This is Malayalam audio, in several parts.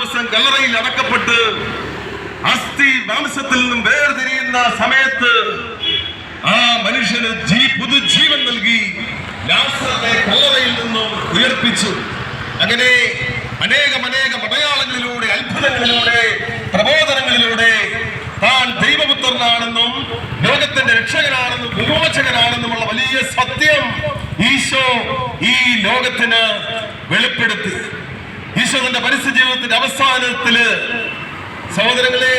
ദിവസം കല്ലറയിൽ അടക്കപ്പെട്ട് അസ്ഥി മാംസത്തിൽ നിന്നും വേർതിരിയുന്ന സമയത്ത് ആ മനുഷ്യന് പുതുജീവൻ നൽകി ലാസറിനെ കല്ലറയിൽ നിന്നും ഉയർപ്പിച്ചു. അങ്ങനെ അനേകം അടയാളങ്ങളിലൂടെ, അത്ഭുതങ്ങളിലൂടെ, പ്രബോധനങ്ങളിലൂടെ താൻ ദൈവപുത്രനാണെന്നും ലോകത്തിന്റെ രക്ഷകനാണെന്നും വിമോചകനാണെന്നുമുള്ള വലിയ സത്യം ഈശോ ഈ ലോകത്തിന് വെളിപ്പെടുത്തി. ഈശോ തന്റെ പരിസ്ഥിതി ജീവിതത്തിന്റെ അവസാനത്തില് സഹോദരങ്ങളെ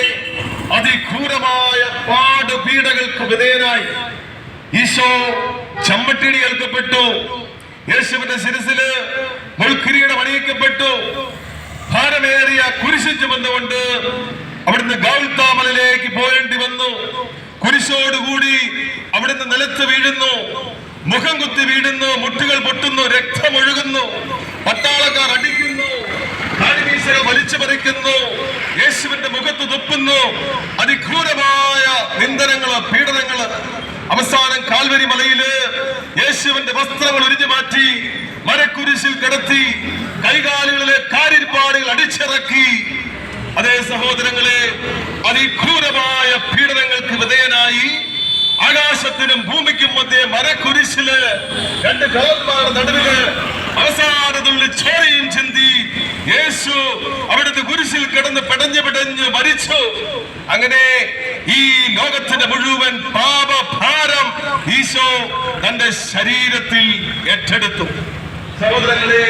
അതിക്രൂരമായ പാടുപീഡകൾക്ക് വിധേയനായി ഈശോ ചമ്മട്ടിടി ഏൽക്കപ്പെട്ടു. യേശുവിന്റെ ശിരസില് മുൾക്കിരീടം അണിയിക്കപ്പെട്ടു. ഭാരമേറിയ കുരിശ് ചുമന്നുകൊണ്ട് അവിടുന്ന് ഗൗൽത്താമലയിലേക്ക് പോകേണ്ടി വന്നു. കുരിശോടുകൂടി അവിടുന്ന് നിലത്ത് വീഴുന്നു, മുഖം കുത്തി വീഴുന്നു, മുട്ടുകൾ പൊട്ടുന്നു, രക്തമൊഴുകുന്നു, പട്ടാളക്കാർ അടിക്കുന്നു, കാടിമീശകൾ വലിച്ചു പറിക്കുന്നു, യേശുവിന്റെ മുഖത്ത് തുപ്പുന്നു. അതിക്രൂരമായ നിന്ദനങ്ങള്, പീഡനങ്ങള്. അവസാനം കാൽവരി മലയില് യേശുവിന്റെ വസ്ത്രങ്ങൾ ഉരിഞ്ഞു മാറ്റി മരക്കുരിശിൽ കിടത്തി കൈകാലുകളിലെ കാരിരുപ്പാടുകൾ അടിച്ചിറക്കി. അതേ സഹോദരങ്ങളെ, അതിക്രൂരമായ പീഡനങ്ങൾക്ക് വിധേയനായി ആകാശത്തിനും ഭൂമിക്കും മധ്യേ മരക്കുരിശില് രണ്ട് കള്ളന്മാരുടെ നടുവില് അവസാനത്തുള്ള ചോരയും ചിന്തി യേശു അവിടുത്തെ കുരിശിൽ കിടന്ന് പെടഞ്ഞ് മരിച്ചു. അങ്ങനെ ഈ ലോകത്തിന്റെ മുഴുവൻ പാപഭാരം ഈശോ തന്റെ ശരീരത്തിൽ ഏറ്റെടുത്തു. സഹോദരങ്ങളെ,